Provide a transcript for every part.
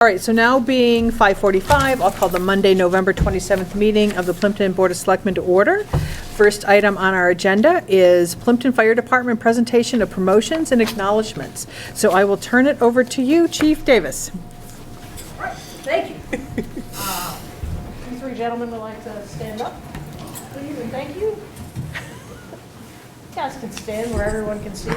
All right, so now being 5:45, I'll call the Monday, November 27th meeting of the Plympton Board of Selectmen to order. First item on our agenda is Plympton Fire Department presentation of promotions and acknowledgements. So I will turn it over to you, Chief Davis. All right, thank you. You three gentlemen would like to stand up, please, and thank you. You guys can stand where everyone can see.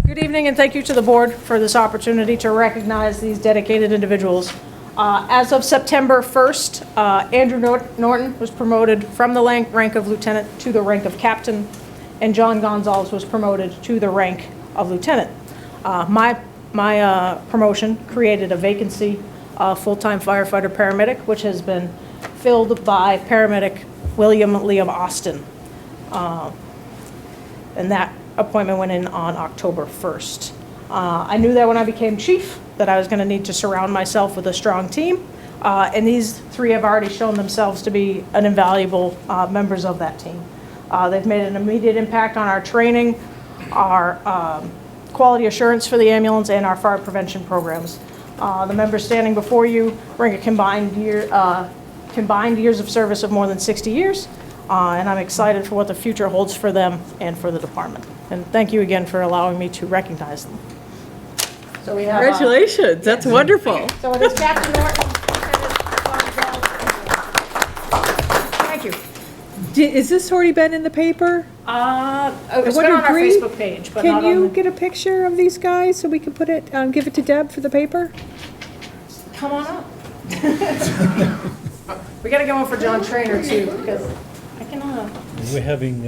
Good evening, and thank you to the board for this opportunity to recognize these dedicated individuals. As of September 1st, Andrew Norton was promoted from the rank of lieutenant to the rank of captain, and John Gonzalez was promoted to the rank of lieutenant. My promotion created a vacancy, full-time firefighter paramedic, which has been filled by paramedic Liam Austin. And that appointment went in on October 1st. I knew that when I became chief that I was going to need to surround myself with a strong team, and these three have already shown themselves to be an invaluable members of that team. They've made an immediate impact on our training, our quality assurance for the ambulance, and our fire prevention programs. The members standing before you bring a combined years of service of more than 60 years, and I'm excited for what the future holds for them and for the department. And thank you again for allowing me to recognize them. So we have, Congratulations, that's wonderful. so it is Captain Norton. Thank you. Is this already been in the paper? It's been on our Facebook page, but not Can you on the... get a picture of these guys so we can put it, give it to Deb for the paper? Come on up. We gotta get one for John Trainer too, because I cannot. We're having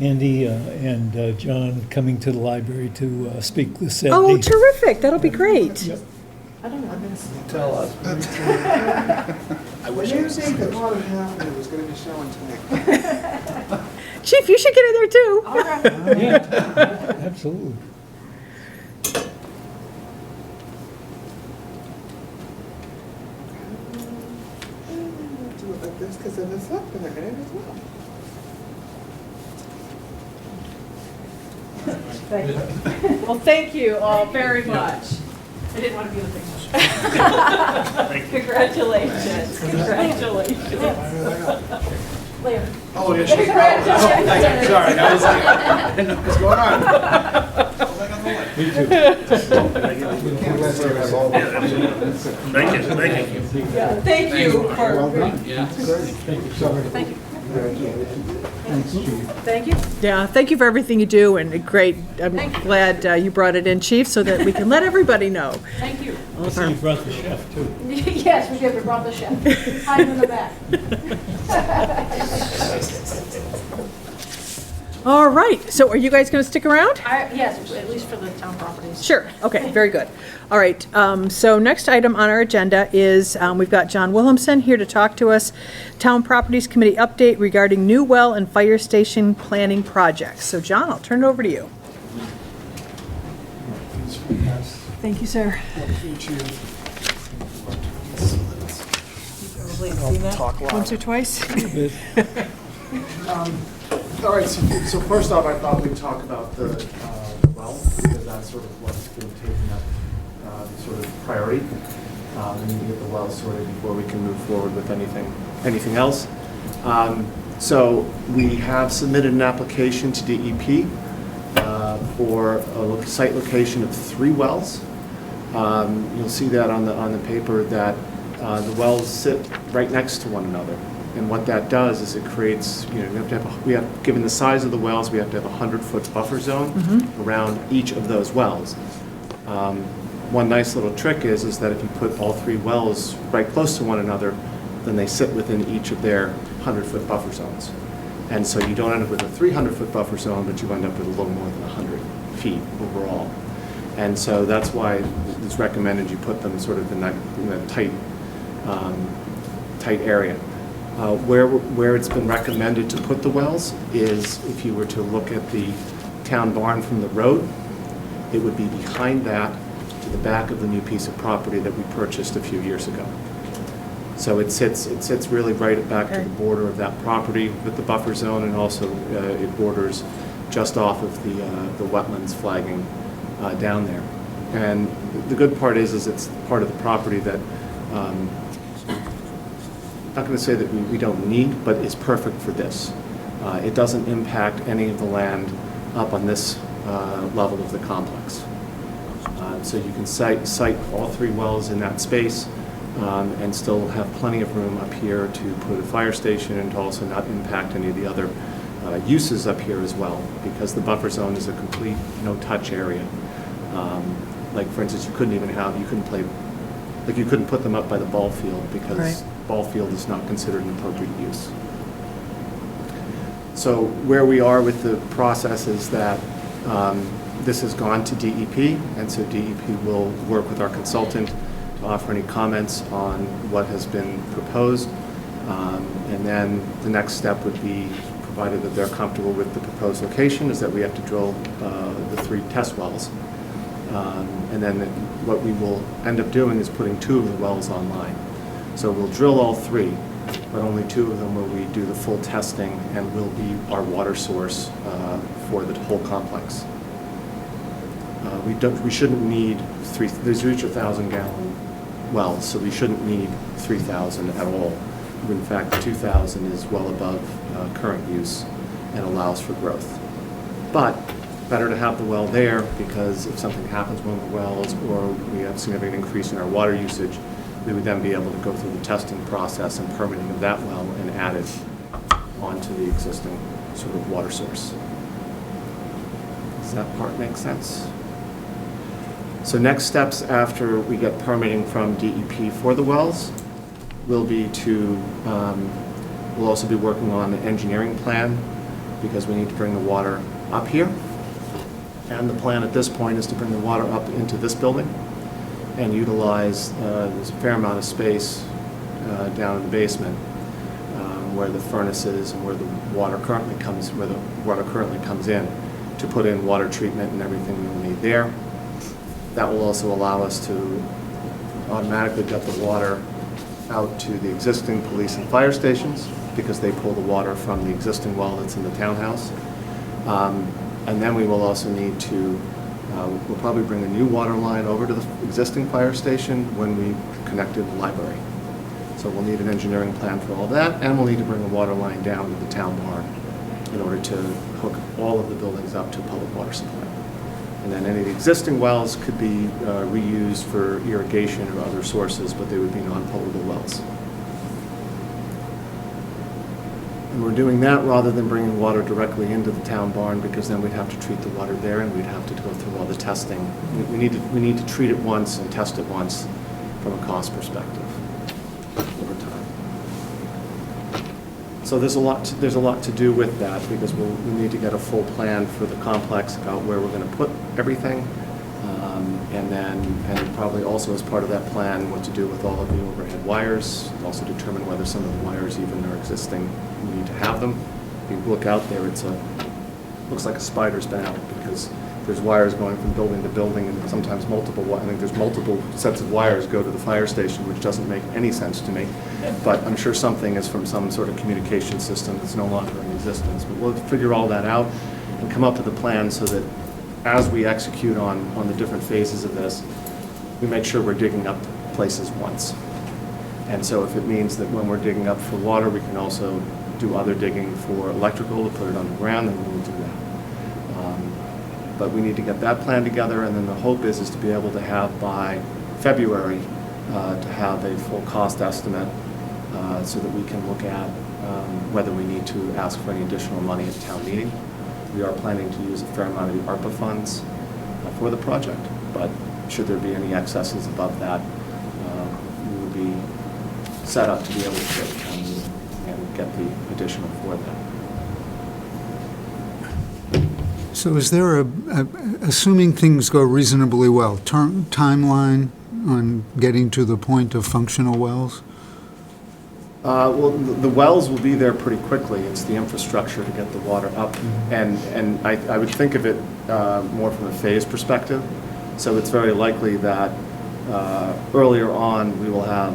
Andy and John coming to the library to speak this Saturday. Oh, terrific, that'll be great. Yep. I don't know. Tell us. I wish I was saying that water happened, it was gonna be showing tonight. Chief, you should get in there too. All right. Yeah, absolutely. Do it like this, because then it's up and they're gonna as well. Thank you. Well, thank you all very much. I didn't want to be in the picture. Congratulations, congratulations. Later. Oh, yeah, she's, sorry, I was like, I didn't know what's going on. Me too. Thank you. Thank you for, Thank you. thank you. Yeah, thank you for everything you do, and great, I'm glad you brought it in, Chief, so that we can let everybody know. Thank you. I see you brought the chef, too. Yes, we did. We brought the chef. Hide in the back. All right, so are you guys going to stick around? Yes, at least for the town properties. Sure, okay, very good. All right, so next item on our agenda is, we've got John Williamson here to talk to us, Town Properties Committee update regarding new well and fire station planning projects. So John, I'll turn it over to you. Thank you, sir. Probably have seen that once or twice. All right, so first off, I thought we'd talk about the well, because that's sort of what's been taking up sort of priority. We need to get the well sorted before we can move forward with anything else. So we have submitted an application to DEP for a site location of 3 wells. You'll see that on the paper that the wells sit right next to one another. And what that does is it creates, given the size of the wells, we have to have a 100-foot buffer zone around each of those wells. One nice little trick is that if you put all 3 wells right close to one another, then they sit within each of their 100-foot buffer zones. And so you don't end up with a 300-foot buffer zone, but you end up with a little more than 100 feet overall. And so that's why it's recommended you put them sort of in that tight area. Where it's been recommended to put the wells is if you were to look at the town barn from the road, it would be behind that to the back of the new piece of property that we purchased a few years ago. So it sits really right back to the border of that property with the buffer zone, and also it borders just off of the wetlands flagging down there. And the good part is it's part of the property that, not going to say that we don't need, but it's perfect for this. It doesn't impact any of the land up on this level of the complex. So you can site all 3 wells in that space and still have plenty of room up here to put a fire station and to also not impact any of the other uses up here as well, because the buffer zone is a complete no-touch area. Like, for instance, you couldn't put them up by the ball field because Right. ball field is not considered an appropriate use. So where we are with the process is that this has gone to DEP, and so DEP will work with our consultant to offer any comments on what has been proposed. And then the next step would be, provided that they're comfortable with the proposed location, is that we have to drill the 3 test wells. And then what we will end up doing is putting 2 of the wells online. So we'll drill all 3, but only 2 of them will we do the full testing and will be our water source for the whole complex. We shouldn't need there's each 1,000-gallon wells, so we shouldn't need 3,000 at all. In fact, 2,000 is well above current use and allows for growth. But better to have the well there, because if something happens with one of the wells or we have significant increase in our water usage, we would then be able to go through the testing process and permitting of that well and add it onto the existing sort of water source. Does that part make sense? So next steps after we get permitting from DEP for the wells will be to, we'll also be working on an engineering plan, because we need to bring the water up here. And the plan at this point is to bring the water up into this building and utilize, there's a fair amount of space down in the basement where the furnace is and where the water currently comes in, to put in water treatment and everything we will need there. That will also allow us to automatically get the water out to the existing police and fire stations, because they pull the water from the existing well that's in the townhouse. And then we will also need to, we'll probably bring a new water line over to the existing fire station when we connected the library. So we'll need an engineering plan for all that, and we'll need to bring a water line down to the town barn in order to hook all of the buildings up to public water supply. And then any of the existing wells could be reused for irrigation or other sources, but they would be non-potable wells. And we're doing that rather than bringing water directly into the town barn, because then we'd have to treat the water there and we'd have to go through all the testing. We need to treat it once and test it once from a cost perspective over time. So there's a lot to do with that, because we need to get a full plan for the complex about where we're going to put everything, and probably also as part of that plan what to do with all of the overhead wires. Also determine whether some of the wires even are existing. We need to have them. If you look out there, looks like a spider's been out, because there's wires going from building to building, and sometimes multiple. I think there's multiple sets of wires go to the fire station, which doesn't make any sense to me. But I'm sure something is from some sort of communication system that's no longer in existence. But we'll figure all that out and come up with a plan so that as we execute on the different phases of this, we make sure we're digging up places once. And so if it means that when we're digging up for water, we can also do other digging for electrical to put it underground, then we will do that. But we need to get that plan together, and then the hope is to be able to have by February to have a full cost estimate so that we can look at whether we need to ask for any additional money at town meeting. We are planning to use a fair amount of the ARPA funds for the project, but should there be any excesses above that, we would be set up to be able to go to town meeting and get the additional for that. So is there assuming things go reasonably well, timeline on getting to the point of functional wells? Well, the wells will be there pretty quickly. It's the infrastructure to get the water up. And I would think of it more from a phase perspective. So it's very likely that earlier on we will have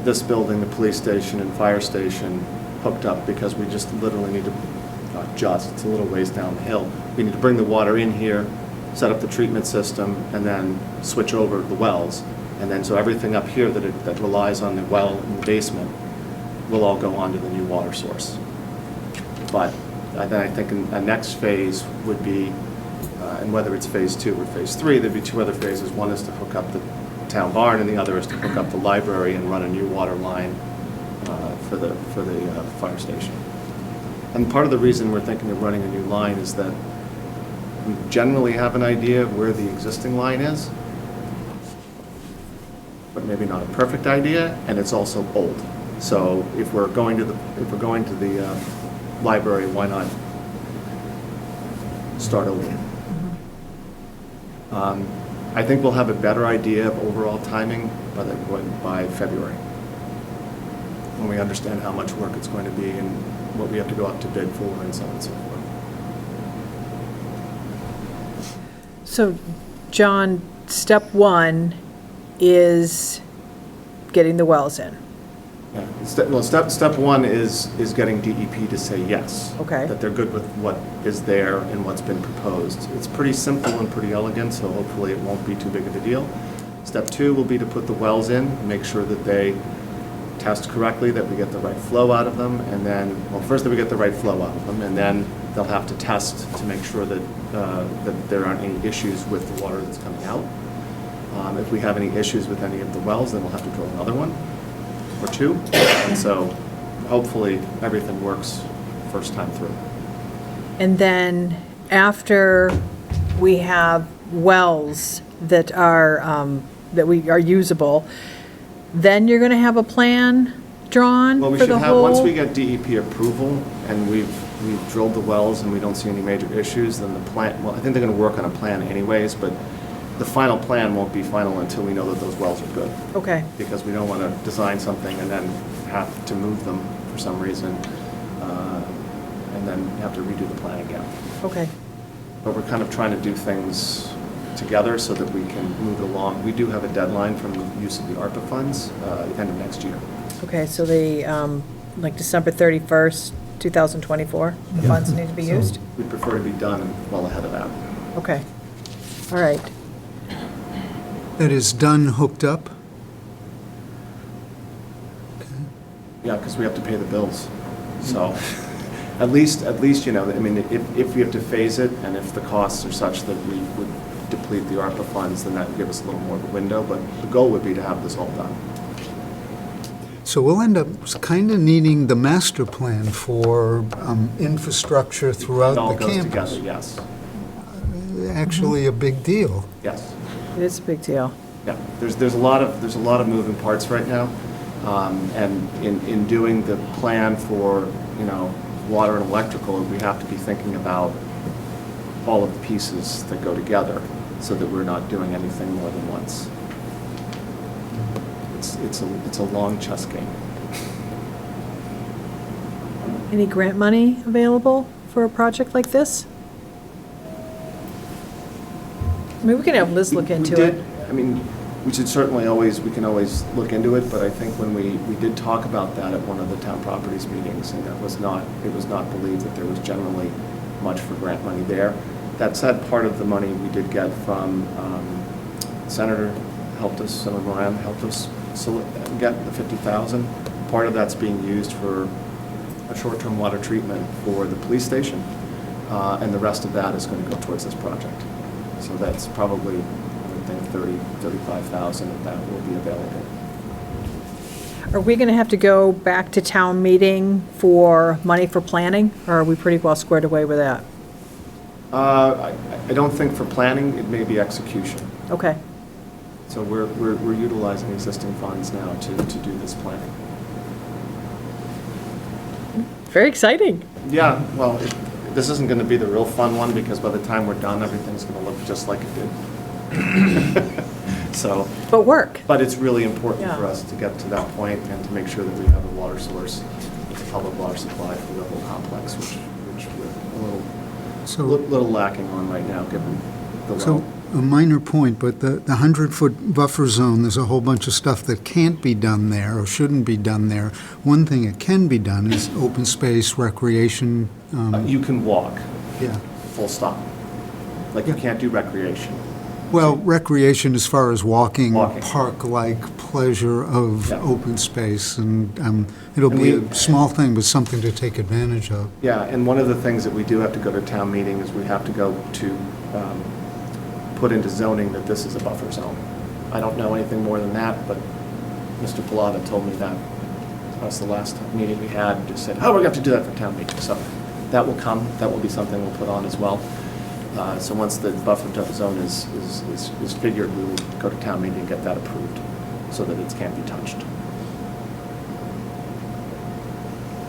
this building, the police station and fire station hooked up, because we just literally need to, it's a little ways down the hill. We need to bring the water in here, set up the treatment system, and then switch over the wells. And then, so everything up here that relies on the well in the basement will all go onto the new water source. But then I think a next phase would be, and whether it's phase 2 or phase 3, there'd be 2 other phases. One is to hook up the town barn, and the other is to hook up the library and run a new water line for the fire station. And part of the reason we're thinking of running a new line is that we generally have an idea of where the existing line is, but maybe not a perfect idea, and it's also old. So if we're going to the library, why not start over? I think we'll have a better idea of overall timing by February, when we understand how much work it's going to be and what we have to go out to bid for and so on and so forth. So, John, step 1 is getting the wells in. Yeah. Step 1 is getting DEP to say yes. Okay. That they're good with what is there and what's been proposed. It's pretty simple and pretty elegant, so hopefully it won't be too big of a deal. Step 2 will be to put the wells in, make sure that they test correctly, that we get the right flow out of them, and then, well, first that we get the right flow out of them, and then they'll have to test to make sure that that there aren't any issues with the water that's coming out. If we have any issues with any of the wells, then we'll have to drill another one or 2, and so hopefully everything works first time through. And then after we have wells that are usable, then you're going to have a plan drawn Well, we for should the have, once we whole? get DEP approval and we've drilled the wells and we don't see any major issues, then the plan, well, I think they're gonna work on a plan anyways, but the final plan won't be final until we know that those wells are good. Okay, Because we don't wanna design something and then have to move them for some reason, and then have to redo the plan again. okay. But we're kind of trying to do things together so that we can move it along. We do have a deadline from the use of the ARPA funds, end of next year. Okay, so like December 31st, 2024, the Yeah. funds need to be So- used? We prefer to be done well ahead of that. Okay, all right. That is done, hooked up? Yeah, because we have to pay the bills. So at least, you know, I mean, if we have to phase it and if the costs are such that we would deplete the ARPA funds, then that would give us a little more of a window. But the goal would be to have this all done. So we'll end up kind of needing the master plan for infrastructure It throughout all the goes campus. together, yes. Actually a big deal. Yes. It is a big deal. Yeah, there's a lot of moving parts right now. And in doing the plan for, you know, water and electrical, we have to be thinking about all of the pieces that go together so that we're not doing anything more than once. It's a long chess game. Any grant money available for a project like this? I mean, we can have Liz look We into did- it. I mean, we can always look into it, but I think when we did talk about that at one of the town properties meetings, and it was not believed that there was generally much for grant money there. That said, part of the money we did get from, Senator Moran helped us get the 50,000. Part of that's being used for a short-term water treatment for the police station, and the rest of that is going to go towards this project. So that's probably, I would think, 35,000 of that will be available. Are we going to have to go back to town meeting for money for planning, or are we pretty well squared away with that? I don't think for planning, it may be execution. Okay, So we're utilizing existing funds now to do this planning. very exciting. Yeah, well, this isn't going to be the real fun one, because by the time we're done, everything's going to look just like it did. So, But work. but it's really important Yeah. for us to get to that point and to make sure that we have a water source, a public water supply for the whole complex, which we're So, a little lacking on right now, given the so well. a minor point, but the 100-foot buffer zone, there's a whole bunch of stuff that can't be done there or shouldn't be done there. One thing that can be done is open space, recreation. You can walk, Yeah. full stop. Like, you can't do recreation. Well, recreation as far as walking, Walking. park-like pleasure of Yeah. open space, and it'll And be we- a small thing, but something to take advantage of. Yeah, and one of the things that we do have to go to town meeting is we have to go to put into zoning that this is a buffer zone. I don't know anything more than that, but Mr. Pilata told me that. That's the last meeting we had, just said, oh, we're going to have to do that for town meeting. So that will come, that will be something we'll put on as well. So once the buffer zone is figured, we will go to town meeting and get that approved so that it can't be touched.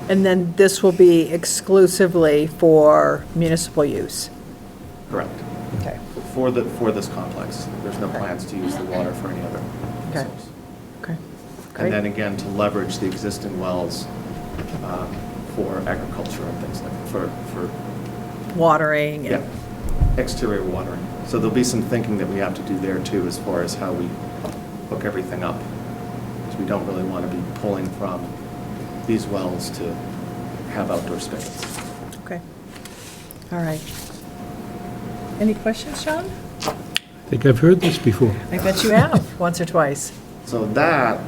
And then this will be exclusively for municipal use? Correct. Okay. For this complex. There's no plans to use the water for any other Okay. source. Okay. And then Great. again, to leverage the existing wells for agriculture and things like, for, Watering yeah, and, exterior watering. So there'll be some thinking that we have to do there too, as far as how we hook everything up. Because we don't really want to be pulling from these wells to have outdoor spigots. okay. All right. Any questions, Sean? I think I've heard this before. I bet you have, once or twice. So that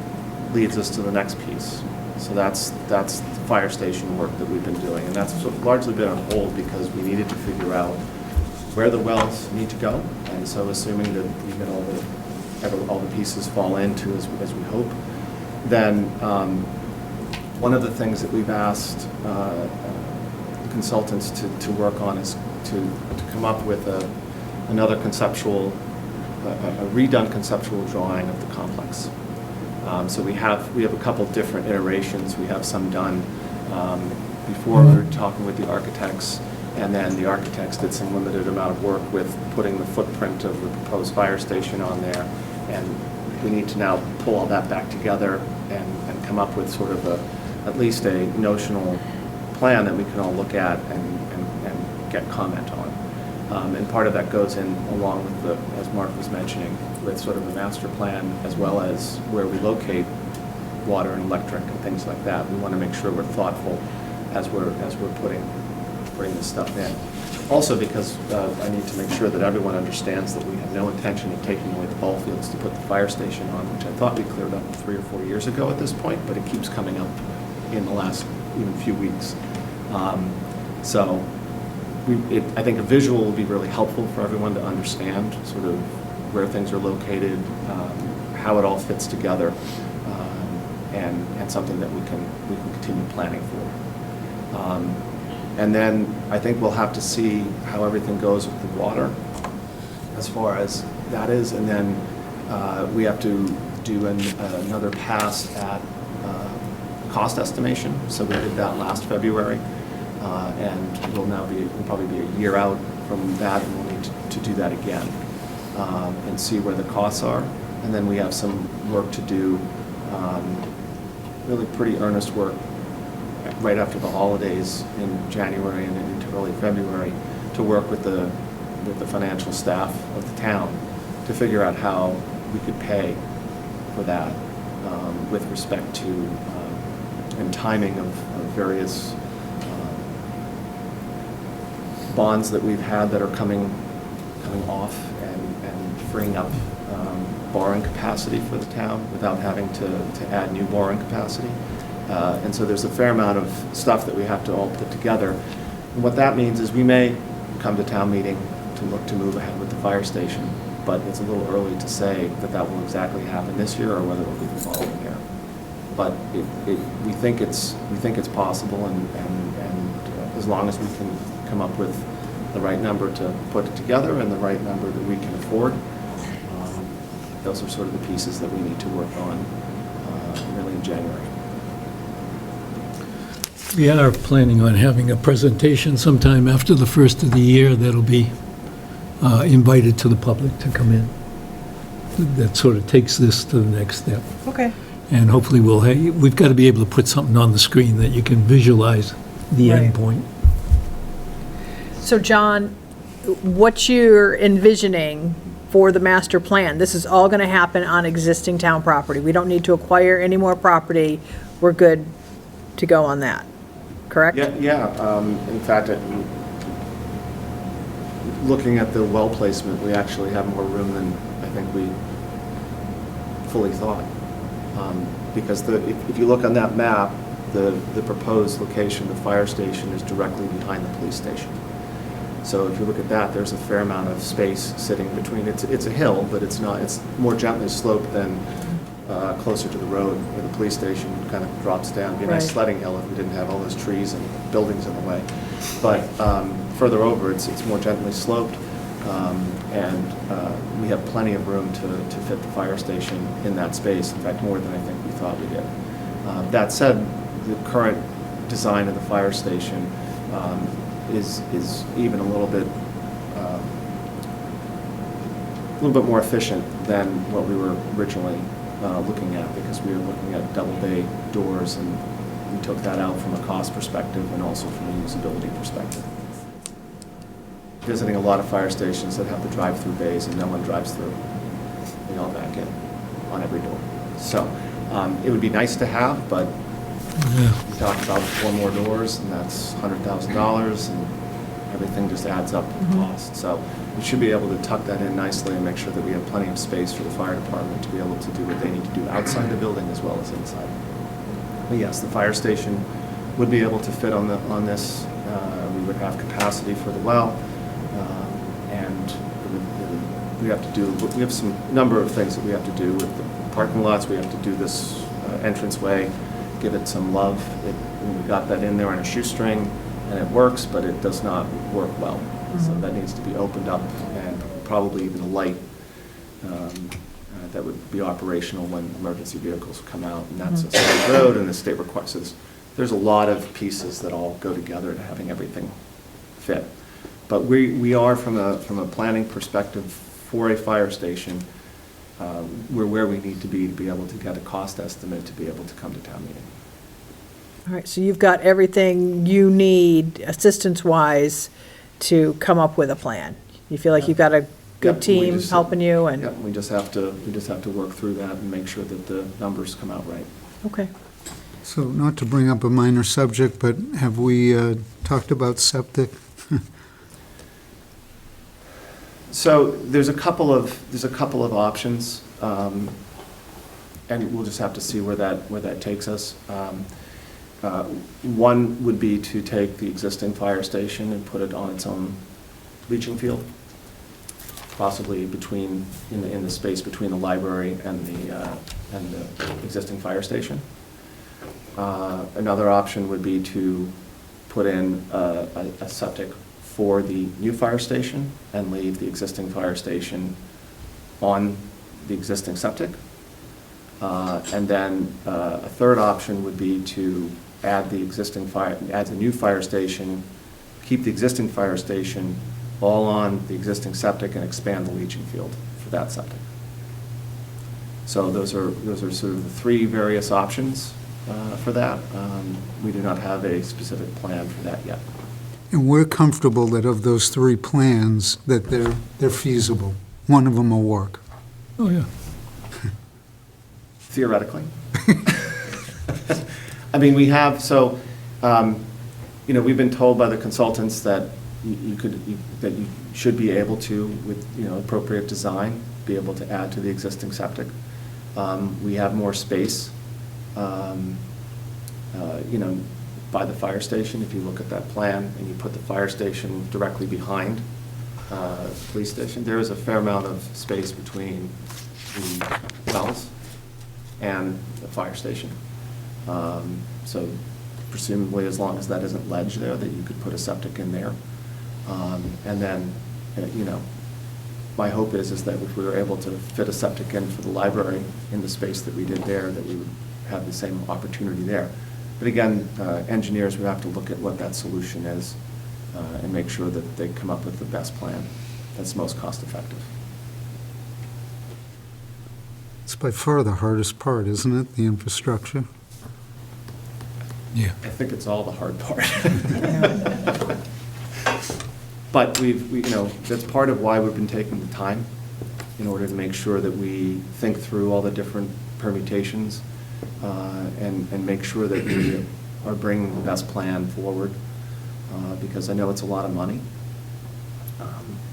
leads us to the next piece. So that's the fire station work that we've been doing, and that's sort of largely been on hold because we needed to figure out where the wells need to go. And so assuming that we get all the pieces fall into as we hope, then one of the things that we've asked consultants to work on is to come up with another conceptual, a redone conceptual drawing of the complex. So we have a couple different iterations. We have some done before we were talking with the architects, and then the architects did some limited amount of work with putting the footprint of the proposed fire station on there. And we need to now pull all that back together and come up with sort of at least a notional plan that we can all look at and get comment on. And part of that goes in along with the, as Mark was mentioning, with sort of a master plan as well as where we locate water and electric and things like that. We want to make sure we're thoughtful as we're bringing this stuff in. Also because I need to make sure that everyone understands that we have no intention of taking away the ball fields to put the fire station on, which I thought we cleared up 3 or 4 years ago at this point, but it keeps coming up in the last even few weeks. So I think a visual will be really helpful for everyone to understand sort of where things are located, how it all fits together, and something that we can continue planning for. And then I think we'll have to see how everything goes with the water as far as that is, and then we have to do another pass at cost estimation. So we did that last February. And we'll probably be a year out from that, and we'll need to do that again and see where the costs are. And then we have some work to do, really pretty earnest work right after the holidays in January and into early February to work with the financial staff of the town to figure out how we could pay for that with respect to and timing of various bonds that we've had that are coming off and freeing up borrowing capacity for the town without having to add new borrowing capacity. And so there's a fair amount of stuff that we have to all put together. And what that means is we may come to town meeting to look to move ahead with the fire station, but it's a little early to say that will exactly happen this year or whether it'll be the following year. But we think it's possible, and as long as we can come up with the right number to put it together and the right number that we can afford, those are sort of the pieces that we need to work on really in January. We are planning on having a presentation sometime after the first of the year that'll be invited to the public to come in. That sort of takes this to the next step. Okay. And hopefully we've got to be able to put something on the screen that you can visualize the Right. end point. So John, what you're envisioning for the master plan, this is all going to happen on existing town property. We don't need to acquire any more property. We're good to go on that, correct? Yeah. In fact, looking at the well placement, we actually have more room than I think we fully thought. Because if you look on that map, the proposed location, the fire station, is directly behind the police station. So if you look at that, there's a fair amount of space sitting between. It's a hill, but it's more gently sloped than closer to the road where the police station kind of drops down. It'd be a nice Right. sledding hill if we didn't have all those trees and buildings in the way. But further over, it's more gently sloped, and we have plenty of room to fit the fire station in that space. In fact, more than I think we thought we did. That said, the current design of the fire station is even a little bit more efficient than what we were originally looking at, because we were looking at double bay doors, and we took that out from a cost perspective and also from a usability perspective. Visiting a lot of fire stations that have the drive-through bays and no one drives through. They all back in on every door. So it would be nice to have, but Yeah. we talked about 4 more doors, and that's $100,000, and everything just adds up in cost. So we should be able to tuck that in nicely and make sure that we have plenty of space for the fire department to be able to do what they need to do outside the building as well as inside. But yes, the fire station would be able to fit on this. We would have capacity for the well, and we have some number of things that we have to do with the parking lots. We have to do this entranceway, give it some love. We got that in there on a shoestring, and it works, but it does not work well. So that needs to be opened up, and probably even a light that would be operational when emergency vehicles come out, and that's a state road, and the state requires. So there's a lot of pieces that all go together to having everything fit. But we are, from a planning perspective for a fire station, we're where we need to be able to get a cost estimate to be able to come to town meeting. All right, so you've got everything you need assistance-wise to come up with a plan. You feel like you've got a good Yep, we team just- helping you, and, Yeah, we just have to work through that and make sure that the numbers come out right. okay. So not to bring up a minor subject, but have we talked about septic? So there's a couple of options, and we'll just have to see where that takes us. One would be to take the existing fire station and put it on its own leaching field, possibly in the space between the library and the existing fire station. Another option would be to put in a septic for the new fire station and leave the existing fire station on the existing septic. And then a third option would be to add the new fire station, keep the existing fire station all on the existing septic, and expand the leaching field for that septic. So those are sort of the 3 various options for that. We do not have a specific plan for that yet. And we're comfortable that of those 3 plans, that they're feasible. One of them will work. Oh, yeah. Theoretically. I mean, we have, we've been told by the consultants that that you should be able to, with, appropriate design, be able to add to the existing septic. We have more space, by the fire station. If you look at that plan and you put the fire station directly behind the police station, there is a fair amount of space between the wells and the fire station. So presumably, as long as that isn't ledge there, that you could put a septic in there. And then, my hope is that if we were able to fit a septic in for the library in the space that we did there, that we would have the same opportunity there. But again, engineers would have to look at what that solution is and make sure that they come up with the best plan that's most cost effective. It's by far the hardest part, isn't it, the infrastructure? Yeah. I think it's all the hard part. But that's part of why we've been taking the time, in order to make sure that we think through all the different permutations and make sure that we are bringing the best plan forward, because I know it's a lot of money.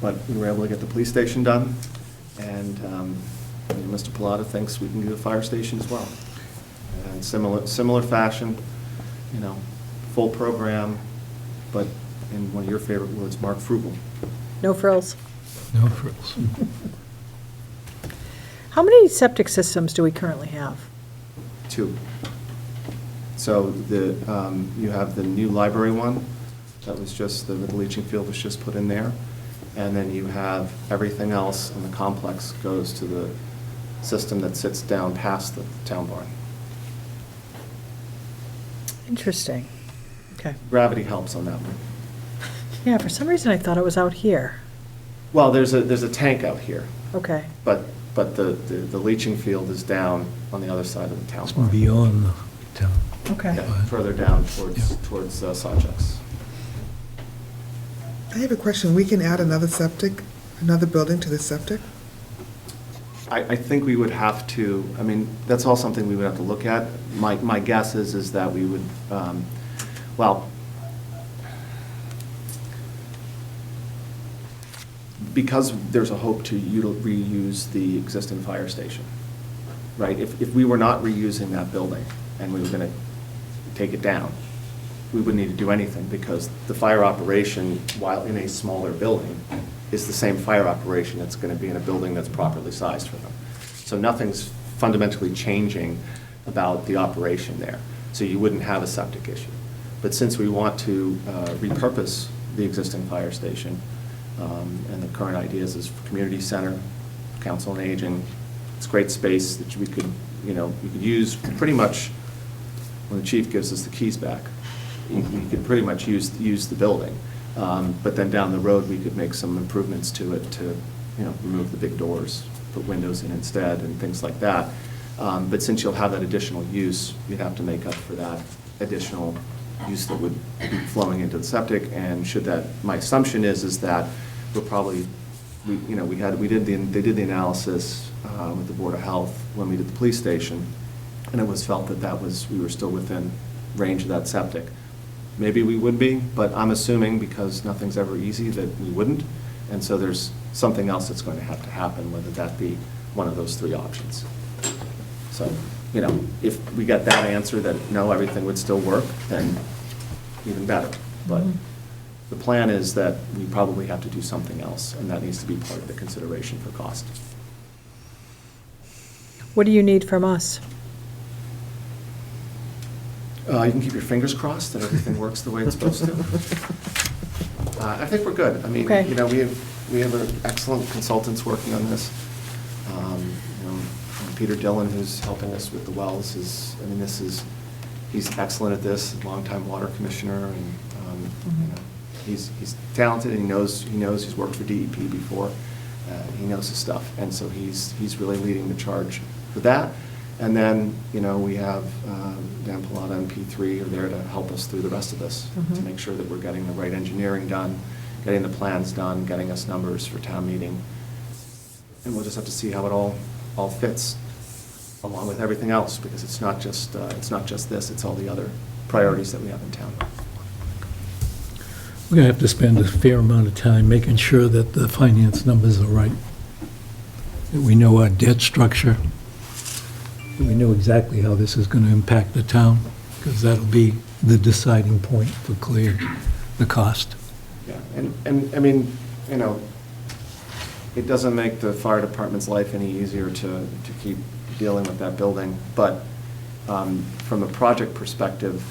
But we were able to get the police station done, and Mr. Pilata thinks we can do the fire station as well. And similar fashion, full program, but in one of your favorite words, Mark, frugal. No frills. No frills. How many septic systems do we currently have? 2. So you have the new library one, that was just, the leaching field was just put in there. And then you have everything else in the complex goes to the system that sits down past the town barn. Interesting. Okay. Gravity helps on that one. Yeah, for some reason I thought it was out here. Well, there's a tank out here, Okay. but the leaching field is down on the other side of the town It's barn. beyond the town. Okay. Yeah, further down towards Yeah. Sawchucks. I have a question. We can add another septic, another building to the septic? I think we would have to, that's all something we would have to look at. My guess is that we would, because there's a hope to reuse the existing fire station, right? If we were not reusing that building and we were going to take it down, we wouldn't need to do anything, because the fire operation, while in a smaller building, is the same fire operation that's going to be in a building that's properly sized for them. So nothing's fundamentally changing about the operation there. So you wouldn't have a septic issue. But since we want to repurpose the existing fire station, and the current ideas is for community center, council on aging, it's great space that we could use pretty much when the chief gives us the keys back. We could pretty much use the building. But then down the road, we could make some improvements to it to, remove the big doors, put windows in instead, and things like that. But since you'll have that additional use, you'd have to make up for that additional use that would be flowing into the septic. And my assumption is that we'll probably, they did the analysis with the Board of Health when we did the police station, and it was felt that we were still within range of that septic. Maybe we would be, but I'm assuming, because nothing's ever easy, that we wouldn't. And so there's something else that's going to have to happen, whether that be one of those 3 options. So, if we get that answer that no, everything would still work, then even better. But the plan is that we probably have to do something else, and that needs to be part of the consideration for cost. What do you need from us? You can keep your fingers crossed that everything works the way it's supposed to. I think we're good. Okay. We have excellent consultants working on this. Peter Dillon, who's helping us with the wells, he's excellent at this, longtime water commissioner, and he's talented, and he knows he's worked for DEP before. He knows his stuff, and so he's really leading the charge for that. And then, we have Dan Pilata and P3 are there to help us through the rest of this, to make sure that we're getting the right engineering done, getting the plans done, getting us numbers for town meeting. And we'll just have to see how it all fits, along with everything else, because it's not just this, it's all the other priorities that we have in town. We're going to have to spend a fair amount of time making sure that the finance numbers are right, that we know our debt structure, that we know exactly how this is going to impact the town, because that'll be the deciding point for clear the cost. Yeah, and it doesn't make the fire department's life any easier to keep dealing with that building, but from a project perspective,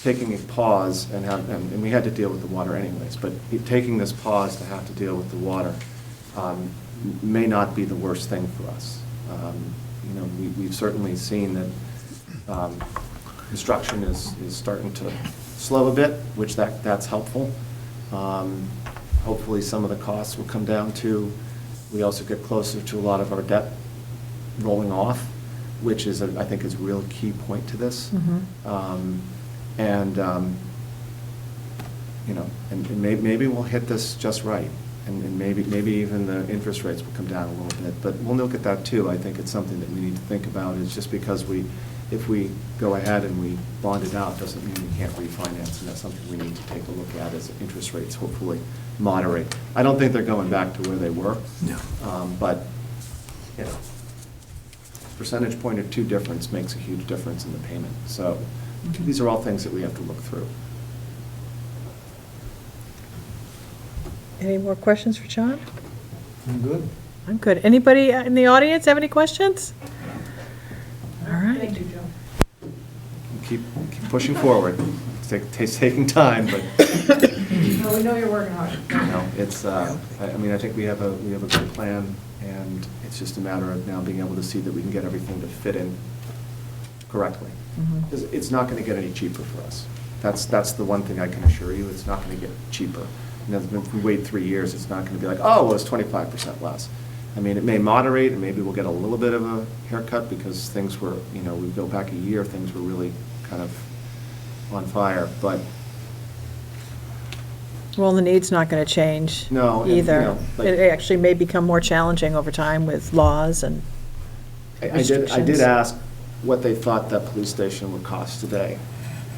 taking a pause and we had to deal with the water anyways, but taking this pause to have to deal with the water may not be the worst thing for us. We've certainly seen that construction is starting to slow a bit, which that's helpful. Hopefully some of the costs will come down to, we also get closer to a lot of our debt rolling off, which is, I think, is a real key point to this. And maybe we'll hit this just right, and maybe even the interest rates will come down a little bit, but we'll look at that too. I think it's something that we need to think about, is just because we if we go ahead and we bond it out, doesn't mean we can't refinance, and that's something we need to take a look at as interest rates hopefully moderate. I don't think they're going back to where they were. Yeah. But, you know, percentage point or two difference makes a huge difference in the payment. So these are all things that we have to look through. Any more questions for John? I'm good. I'm good. Anybody in the audience have any questions? All right. Thank you, Joe. Keep pushing forward. It's taking time, but, No, we know you're working hard. you know, it's, I mean, I think we have a good plan, and it's just a matter of now being able to see that we can get everything to fit in correctly. Because it's not going to get any cheaper for us. That's the one thing I can assure you, it's not going to get cheaper. You know, if we wait 3 years, it's not going to be like, oh, well, it's 25% less. I mean, it may moderate, and maybe we'll get a little bit of a haircut because things were, you know, we go back a year, things were really kind of on fire, but Well, the need's not going to change No, and, either. you know, like- It actually may become more challenging over time with laws and I restrictions. did ask what they thought that police station would cost today,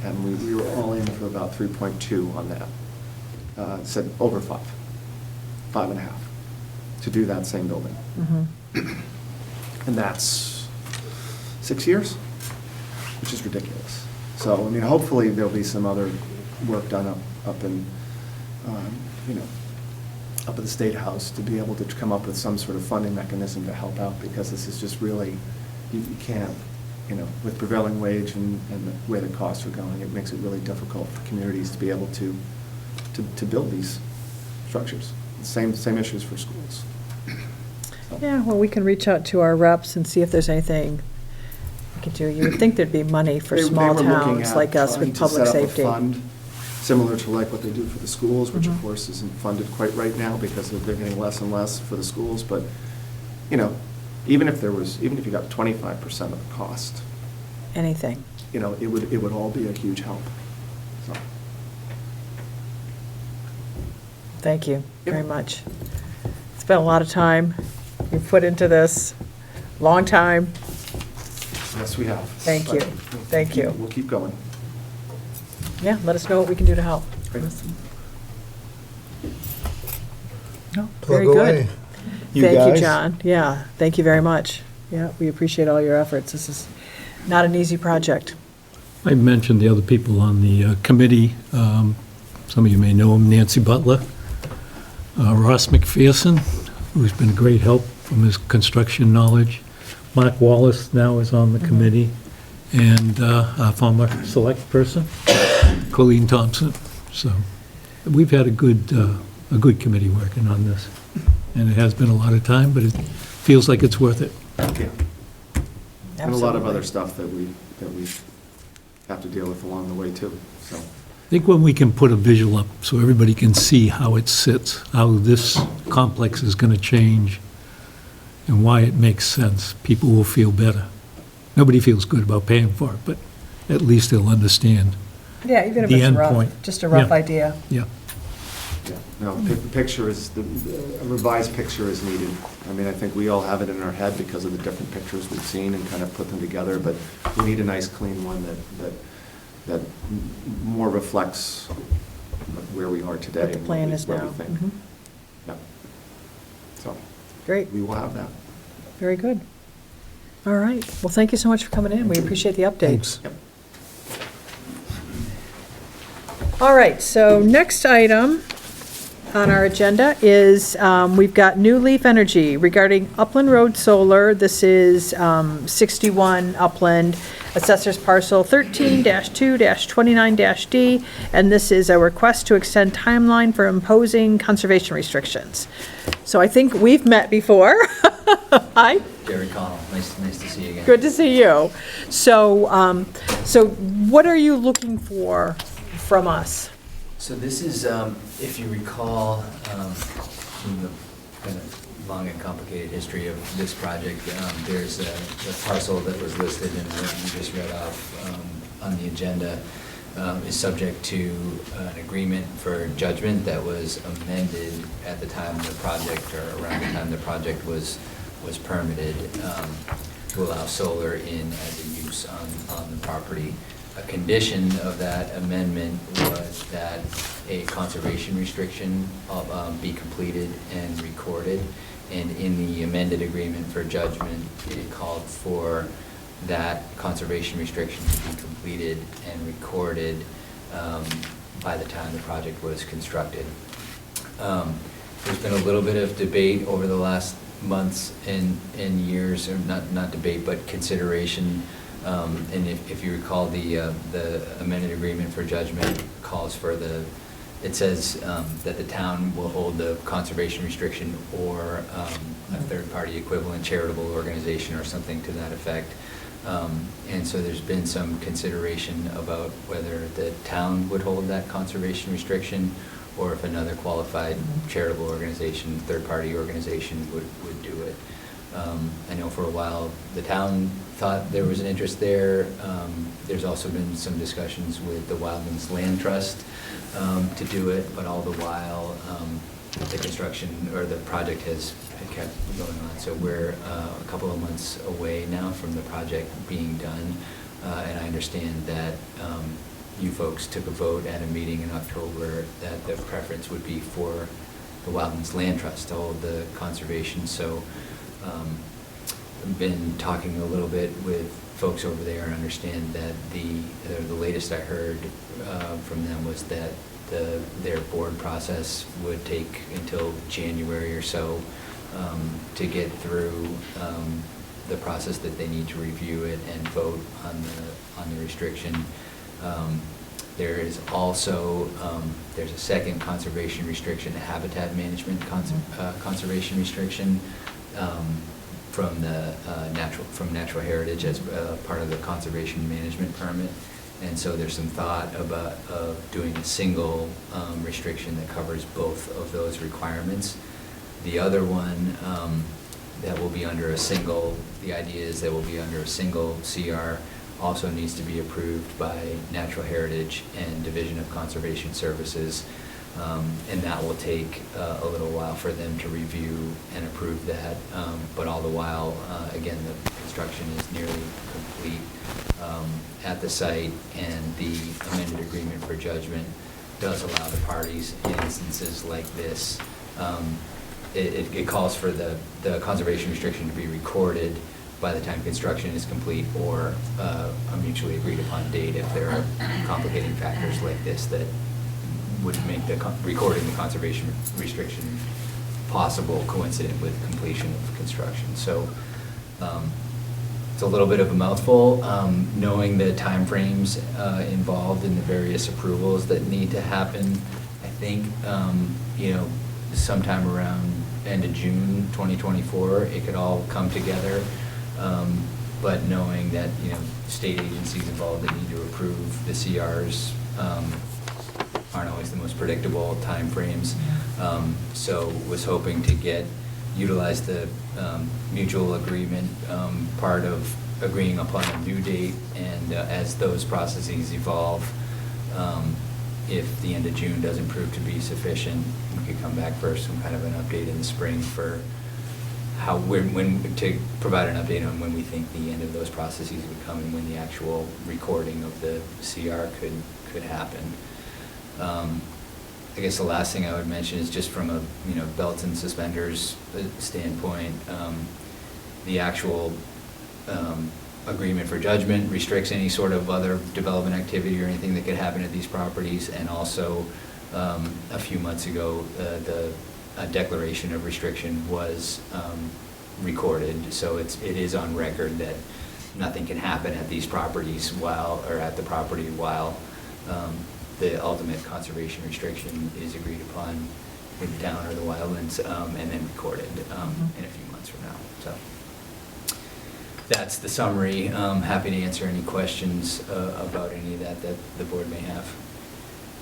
and we were all in for about 3.2 on that. It said over 5.5, to do that same building. And that's 6 years, which is ridiculous. So, I mean, hopefully there'll be some other work done up in, you know, up at the State House to be able to come up with some sort of funding mechanism to help out, because this is just really, you can't, you know, with prevailing wage and the way the costs are going, it makes it really difficult for communities to be able to build these structures. Same issues for schools. So. Yeah, well, we can reach out to our reps and see if there's anything we could do. You would think there'd be money for They small were looking towns at like us trying with to public set up a safety. fund similar to like what they do for the schools, which Mhm. of course isn't funded quite right now because they're getting less and less for the schools. But, you know, even if you got 25% of the cost, Anything. you know, it would all be a huge help. So, Thank you very Yep. much. It's been a lot of time you've put into this, long time. yes, we have. Thank But you. Thank you. We'll keep going. Yeah, let us know what we can do to help. Great. No, Plug very good. away. Thank you, guys? John. Yeah, thank you very much. Yeah, we appreciate all your efforts. This is not an easy project. I mentioned the other people on the committee. Some of you may know him, Nancy Butler, Ross McPherson, who's been a great help from his construction knowledge. Mark Wallace now is on the committee, and our former select person, Colleen Thompson. So we've had a good committee working on this, and it has been a lot of time, but it feels like it's worth it. Yeah. And a lot of Absolutely. other stuff that we have to deal with along the way too, so. I think when we can put a visual up so everybody can see how it sits, how this complex is going to change, and why it makes sense, people will feel better. Nobody feels good about paying for it, but at least they'll understand. Yeah, even if The it's end rough, point. just a rough Yeah. idea. Yeah. Yeah, no, the picture is, a revised picture is needed. I mean, I think we all have it in our head because of the different pictures we've seen and kind of put them together, but we need a nice, clean one that more reflects where we are today. What the and plan we- is what we now. think. Mhm. Yeah. So, Great, we will have that. very good. All right, well, thank you so much for coming in. We appreciate the update. Thanks. Yep. All right, so next item on our agenda is, we've got New Leaf Energy regarding Upland Road Solar. This is 61 Upland, Assessors Parcel 13-2-29-D, and this is a request to extend timeline for imposing conservation restrictions. So I think we've met before. Hi. Gary Connell, nice to see you again. Good to see you. So, what are you looking for from us? So this is, if you recall, from the kind of long and complicated history of this project, there's a parcel that was listed and what you just read off on the agenda is subject to an agreement for judgment that was amended at the time the project, or around the time the project was permitted, to allow solar in as a use property. A condition of that amendment was that a conservation restriction be completed and recorded. And in the amended agreement for judgment, it called for that conservation restriction to be completed and recorded by the time the project was constructed. There's been a little bit of debate over the last months and years, or not debate, but consideration. And if you recall, the amended agreement for judgment calls for it says that the town will hold the conservation restriction or a third-party equivalent charitable organization or something to that effect. And so there's been some consideration about whether the town would hold that conservation restriction or if another qualified charitable organization, third-party organization would do it. I know for a while the town thought there was an interest there. There's also been some discussions with the Wildlands Land Trust to do it, but all the while the construction or the project has kept going on. So we're a couple of months away now from the project being done, and I understand that you folks took a vote at a meeting in October that the preference would be for the Wildlands Land Trust to hold the conservation. So I've been talking a little bit with folks over there and understand that the latest I heard from them was that their board process would take until January or so to get through the process that they need to review it and vote on the restriction. There is also there's a second conservation restriction, a habitat management conservation restriction from natural heritage as part of the conservation management permit. And so there's some thought about doing a single restriction that covers both of those requirements. The other one that will be under a single, the idea is that will be under a single CR, also needs to be approved by Natural Heritage and Division of Conservation Services. And that will take a little while for them to review and approve that. But all the while, again, the construction is nearly complete at the site, and the amended agreement for judgment does allow the parties in instances like this. It calls for the conservation restriction to be recorded by the time construction is complete, or a mutually agreed upon date if there are complicating factors like this that would make recording the conservation restriction possible coincident with completion of construction. So it's a little bit of a mouthful, knowing the timeframes involved in the various approvals that need to happen. I think sometime around end of June 2024, it could all come together. But knowing that state agencies involved that need to approve the CRs aren't always the most predictable timeframes. So was hoping to utilize the mutual agreement part of agreeing upon a new date, and as those processes evolve, if the end of June doesn't prove to be sufficient, we could come back for some kind of an update in the spring for to provide an update on when we think the end of those processes would come and when the actual recording of the CR could happen. I guess the last thing I would mention is just from a belts and suspenders standpoint, the actual agreement for judgment restricts any sort of other development activity or anything that could happen at these properties, and also a few months ago a declaration of restriction was recorded, so it is on record that nothing can happen at these properties while the ultimate conservation restriction is agreed upon with the town or the Wildlands, and then recorded in a few months from now. So that's the summary. Happy to answer any questions about any of that the board may have.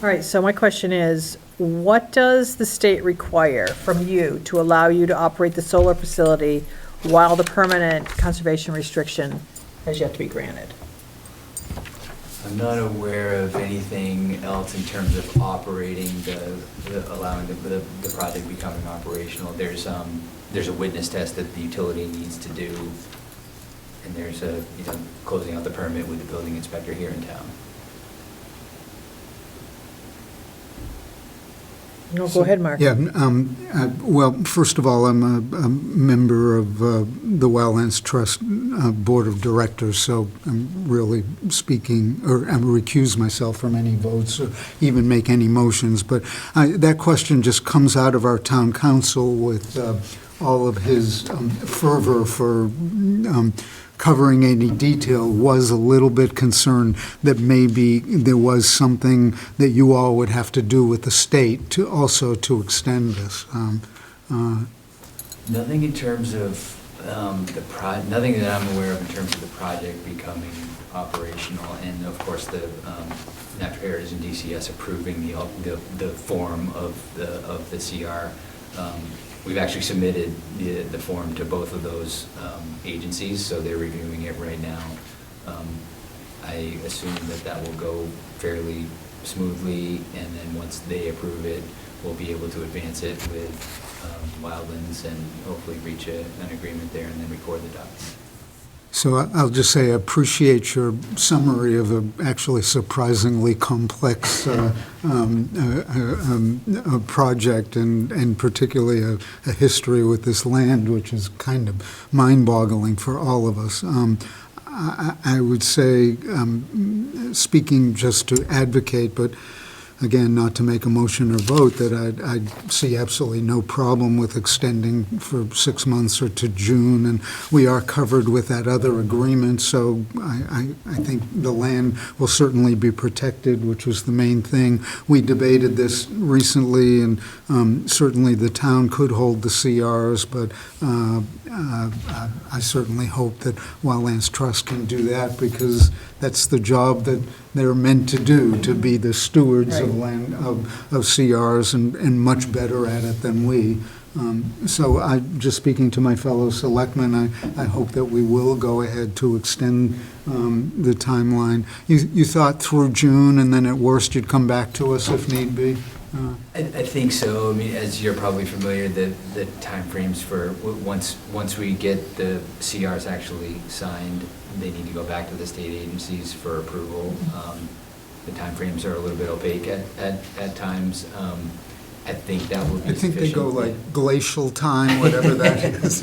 All right, so my question is, what does the state require from you to allow you to operate the solar facility while the permanent conservation restriction has yet to be granted? I'm not aware of anything else in terms of operating allowing the project becoming operational. There's a witness test that the utility needs to do And there's closing out the permit with the building inspector here in town. No, go ahead, Mark. Yeah, well, first of all, I'm a member of the Wildlands Trust Board of Directors, so I'm really speaking, or I'm recuse myself from any votes or even make any motions, but that question just comes out of our town council with all of his fervor for covering any detail, was a little bit concerned that maybe there was something that you all would have to do with the state to also to extend this. Nothing in terms of nothing that I'm aware of in terms of the project becoming operational, and of course the Natural Heritage and DCS approving the form of the CR. We've actually submitted the form to both of those agencies, so they're reviewing it right now. I assume that will go fairly smoothly, and then once they approve it, we'll be able to advance it with Wildlands and hopefully reach an agreement there and then record the document. So I'll just say I appreciate your summary of a actually surprisingly complex project, and particularly a history with this land, which is kind of mind-boggling for all of us. I would say, speaking just to advocate, but again, not to make a motion or vote, that I see absolutely no problem with extending for 6 months or to June, and we are covered with that other agreement, so I think the land will certainly be protected, which was the main thing. We debated this recently, and certainly the town could hold the CRs, but I certainly hope that Wildlands Trust can do that, because that's the job that they're meant to do, to be the stewards of land, of CRs, and much better at it than we. So just speaking to my fellow selectmen, I hope that we will go ahead to extend the timeline. You thought through June, and then at worst you'd come back to us if need be? I think so. I mean, as you're probably familiar, the timeframes for once we get the CRs actually signed, they need to go back to the state agencies for approval. The timeframes are a little bit opaque at times. I think that would be sufficient. I think they go like glacial time, whatever that is.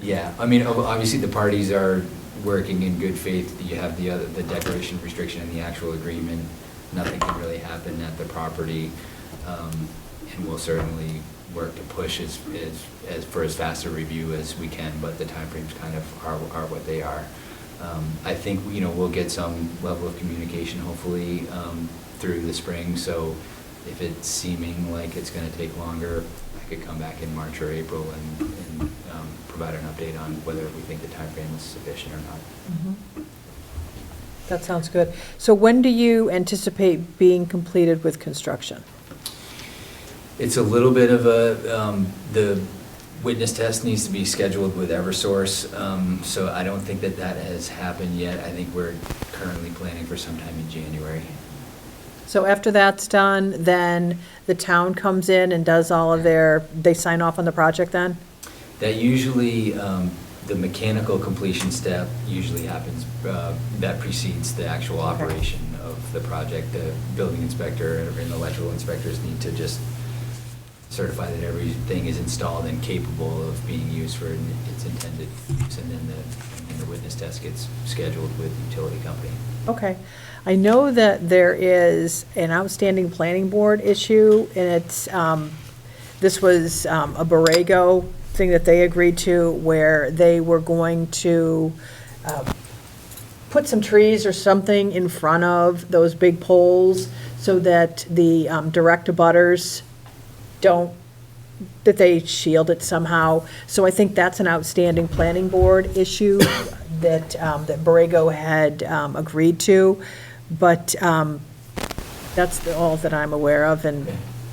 Yeah, I mean, obviously the parties are working in good faith. You have the declaration restriction and the actual agreement. Nothing can really happen at the property. And we'll certainly work to push for as fast a review as we can, but the timeframes kind of are what they are. I think, we'll get some level of communication hopefully through the spring, so if it's seeming like it's going to take longer, I could come back in March or April and provide an update on whether we think the timeframe is sufficient or not. Mm-hmm. That sounds good. So when do you anticipate being completed with construction? It's a little bit of the witness test needs to be scheduled with Eversource, so I don't think that has happened yet. I think we're currently planning for sometime in January. So after that's done, then the town comes in and does all of they sign off on the project then? That usually, the mechanical completion step usually happens, that precedes the actual operation of the project. The building inspector and the electrical inspectors need to just certify that everything is installed and capable of being used for its intended use, and then the witness test gets scheduled with the utility company. Okay. I know that there is an outstanding planning board issue, and it's, this was a Borrego thing that they agreed to, where they were going to put some trees or something in front of those big poles so that the direct abutters that they shield it somehow. So I think that's an outstanding planning board issue that Borrego had agreed to, but that's all that I'm aware of. And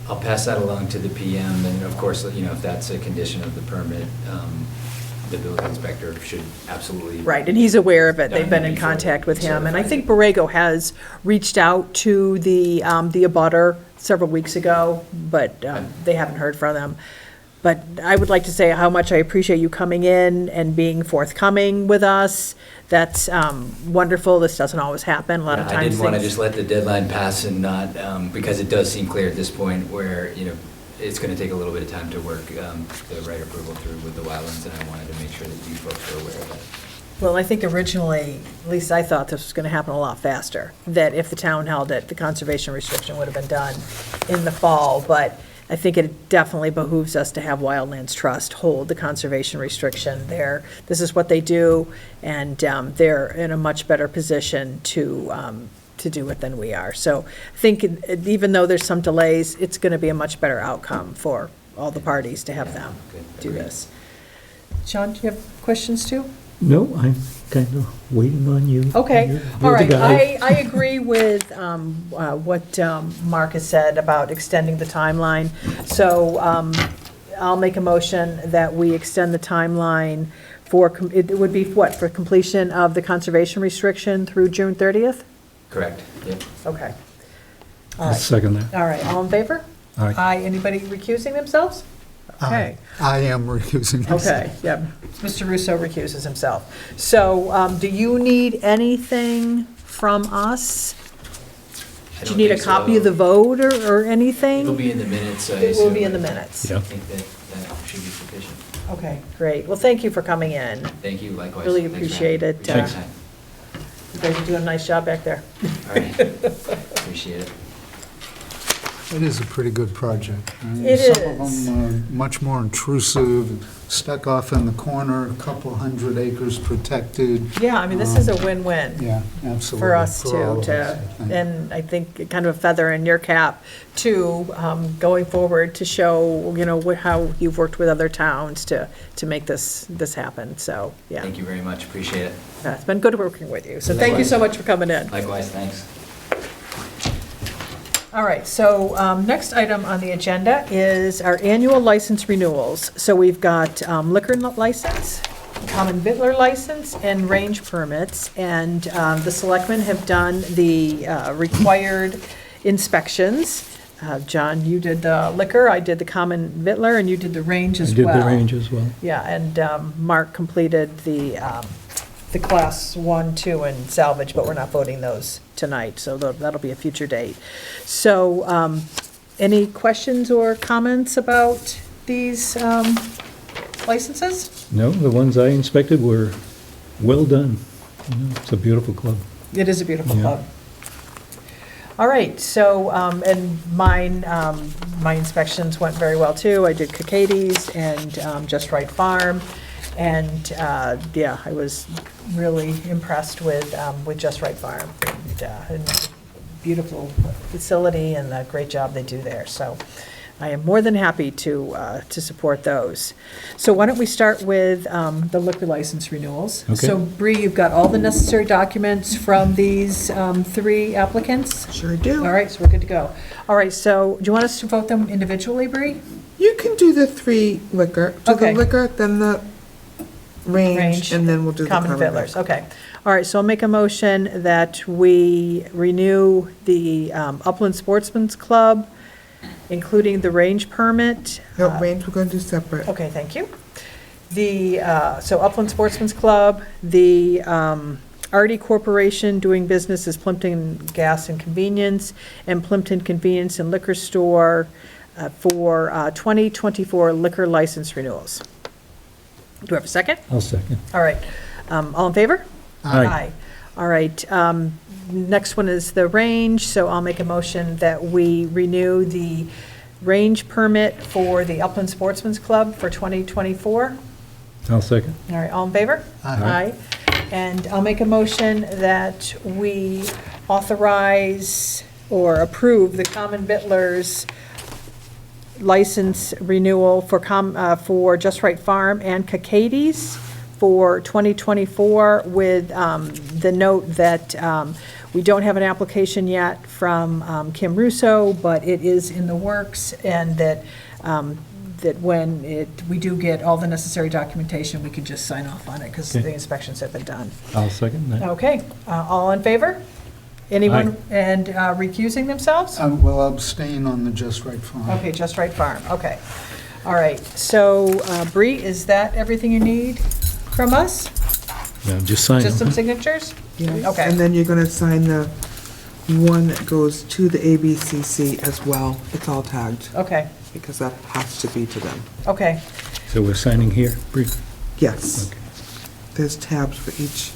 I'll pass that along to the PM, and of course, if that's a condition of the permit, the building inspector should absolutely. Right, and he's aware of it. They've been in contact with him, and I think Borrego has reached out to the abutter several weeks ago, but they haven't heard from them. But I would like to say how much I appreciate you coming in and being forthcoming with us. That's wonderful. This doesn't always happen. A lot of times I didn't want to things- just let the deadline pass and not, because it does seem clear at this point where, it's going to take a little bit of time to work the right approval through with the wetlands, and I wanted to make sure that you folks were aware of that. Well, I think originally, at least I thought this was going to happen a lot faster, that if the town held it, the conservation restriction would have been done in the fall, but I think it definitely behooves us to have Wildlands Trust hold the conservation restriction there. This is what they do, and they're in a much better position to do it than we are. So I think even though there's some delays, it's going to be a much better outcome for all the parties to have them Good. do Agreed. this. Sean, do you have questions too? No, I'm kind of waiting on you. Okay, You're all the right. guy. I agree with what Mark has said about extending the timeline. So I'll make a motion that we extend the timeline for, it would be what, for completion of the conservation restriction through June 30th? Correct, yep. Okay. All I'll right, second that. all right, all in favor? Aye. Anybody recusing themselves? Okay. I am recusing myself. Okay, yeah. Mr. Russo recuses himself. So do you need anything from us? I Do you don't need a think copy so. of the vote or anything? It'll be in the minutes, I It will be in assume. the minutes. Yeah. I think that should be sufficient. Okay, great. Well, thank you for coming in. Thank you, likewise. Really Thanks for appreciate having me. it. Appreciate your time. You guys are doing a nice job back there. All right, appreciate it. It is a pretty good project. I mean, It Some of is. them are much more intrusive, stuck off in the corner, a couple hundred acres protected. Yeah, I mean, this is a win-win Yeah, absolutely. for us all too, of us, I think. and I think kind of a feather in your cap too, going forward to show, how you've worked with other towns to make this happen. So, yeah. Thank you very much, appreciate it. Yeah, it's been good working with you. So thank you so much for coming in. Likewise, thanks. All right, so next item on the agenda is our annual license renewals. So we've got liquor license, common victular license, and range permits. And the selectmen have done the required inspections. John, you did the liquor, I did the common victular, and you did the range I as did well. the range as well. Yeah, and Mark completed the class 1, 2, and salvage, but we're not voting those tonight, so that'll be a future date. So, any questions or comments about these licenses? No, the ones I inspected were well done. It's a beautiful club. It is a beautiful Yeah. club. All right, so, and mine, my inspections went very well too. I did Cacades and Just Right Farm. And, yeah, I was really impressed with Just Right Farm. And beautiful facility and the great job they do there. So I am more than happy to support those. So why don't we start with the liquor license renewals? Okay. So Bree, you've got all the necessary documents from these 3 applicants? Sure do. All right, so we're good to go. All right, so do you want us to vote them individually, Bree? You can do the 3 liquor. Do Okay. the liquor, then the range, and then we'll do the Common common Vittlers, vic. okay. All right, so I'll make a motion that we renew the Upland Sportsman's Club, including the range permit. No, range we're going to do separate. Okay, thank you. So Upland Sportsman's Club, the Artie Corporation doing business as Plympton Gas and Convenience, and Plympton Convenience and Liquor Store for 2024 liquor license renewals. Do I have a second? I'll second. All right. All in favor? Aye. All right. Next one is the range, so I'll make a motion that we renew the range permit for the Upland Sportsman's Club for 2024. I'll second. All right, all in favor? Aye. And I'll make a motion that we authorize or approve the common victualers license renewal for Just Right Farm and Cacades for 2024 with the note that we don't have an application yet from Kim Russo, but it is in the works, and that when we do get all the necessary documentation, we can just sign off on it because Okay. the inspections have been done. I'll second that. Okay, all in favor? Anyone, Aye. and recusing themselves? I will abstain on the Just Right Farm. Okay, Just Right Farm, okay. All right, so Bree, is that everything you need from us? Now, just sign Just some them. signatures? Yeah. Okay. And then you're gonna sign the one that goes to the ABCC as well. It's all tagged, Okay, because that has to be to them. okay. So we're signing here, Bree? Yes. Okay. There's tabs for each.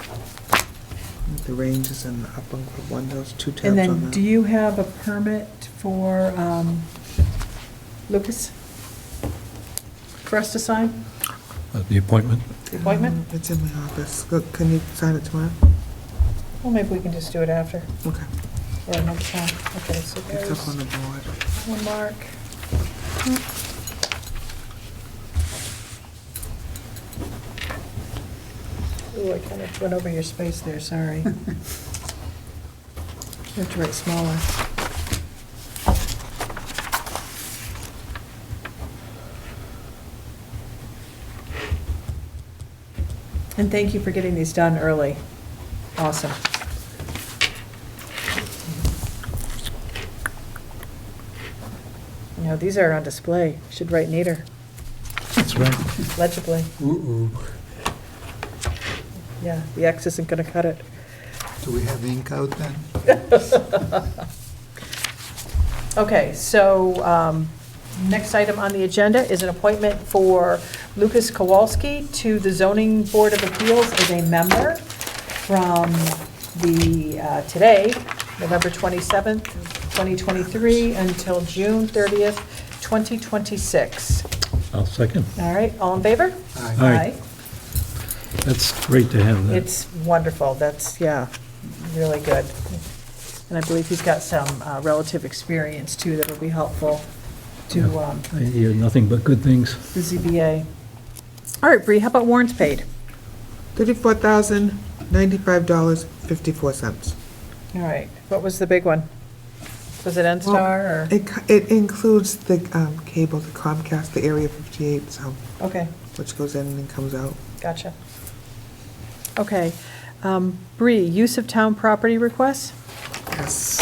The ranges and the up and one, those two tabs And on then, that. do you have a permit for Lucas? For us to sign, The appointment? the appointment? It's in my office. Look, can you sign it tomorrow? Well, maybe we can just do it after, Okay. or another time. Okay, so It's there's up on the board. one mark. Ooh, I kind of went over your space there, sorry. You have to write smaller. And thank you for getting these done early. Awesome. You know, these are on display. Should write neater, That's right. legibly. Ooh. Yeah, the X isn't going to cut it. Do we have ink out then? Okay, so next item on the agenda is an appointment for Lucas Kowalski to the Zoning Board of Appeals as a member from the, today, November 27th, 2023, until June 30th, 2026. I'll second. All right, all in favor? Aye. That's great to have that. It's wonderful, that's, yeah, really good. And I believe he's got some relative experience, too, that will be helpful to I hear nothing but good things. the ZBA. All right, Bree, how about warrants paid? $34,095.54. All right, what was the big one? Was it N-Star, or? It includes the cable, the Comcast, the Area 58, so, Okay, which goes in and comes out. gotcha. Okay, Bree, use of town property requests? Yes.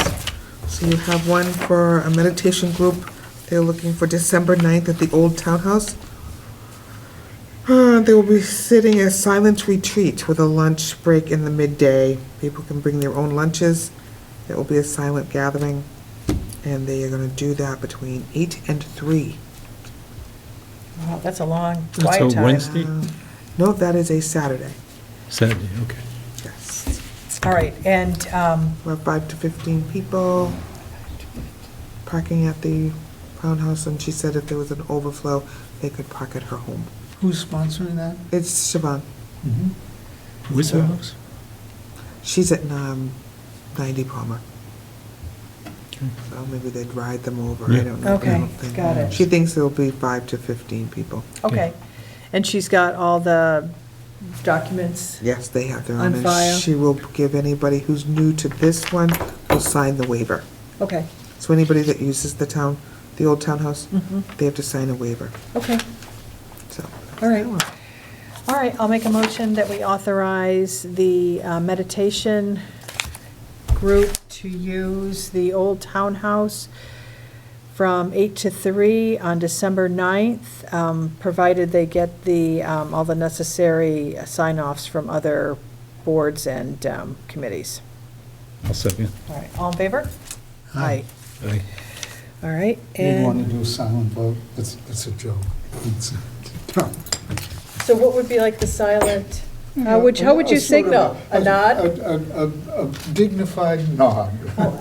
So you have one for a meditation group. They're looking for December 9th at the Old Townhouse. They will be sitting a silent retreat with a lunch break in the midday. People can bring their own lunches. It will be a silent gathering, and they are going to do that between 8 and 3. Wow, that's a long, That's quiet a time. Wednesday? No, that is a Saturday. Saturday, okay. Yes. All right, and, We're 5 to 15 people parking at the Townhouse, and she said if there was an overflow, they could park at her home. Who's sponsoring that? It's Siobhan. Where's the house? She's at 90 Palmer. Okay. So maybe they'd ride them over. Yeah. I don't know. I Okay, don't think- got it. She thinks there'll be 5 to 15 people. okay. And she's got all the documents? Yes, they have their On own. And file. she will give anybody who's new to this one, will sign the waiver. Okay, So anybody that uses the town, the old townhouse, they have to sign a waiver, okay, so. all right. All right, I'll make a motion that we authorize the meditation group to use the old townhouse from 8 to 3 on December 9th, provided they get the, all the necessary sign-offs from other boards and committees. I'll second. All right, all in favor? Aye. Aye. All right, You'd want and to do a silent vote? It's a joke. so what would be like the silent, how would you signal? A nod? A dignified nod.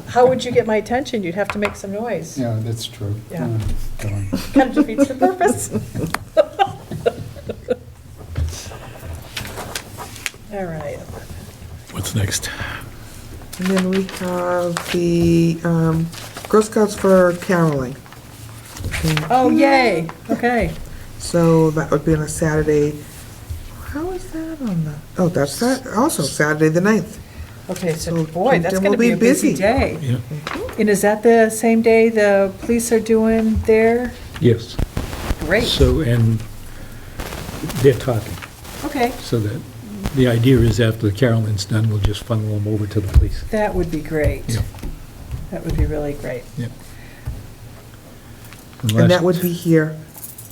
How would you get my attention? You'd have to make some noise. Yeah, that's true. Yeah. Go on. Kind of defeats the purpose. All right. What's next? And then we have the Girl Scouts for caroling. And Oh, yay, okay. so that would be on a Saturday. How is that on the, oh, that's that, also Saturday the 9th. Okay, so So boy, that's Plimpton gonna will be be a busy busy. day. Yeah, And is that the same day the police are doing their, yes. great, So, and they're talking, okay. so that, the idea is after the caroling's done, we'll just funnel them over to the police. That would be great. Yeah. That would be really great. Yeah. And that would be here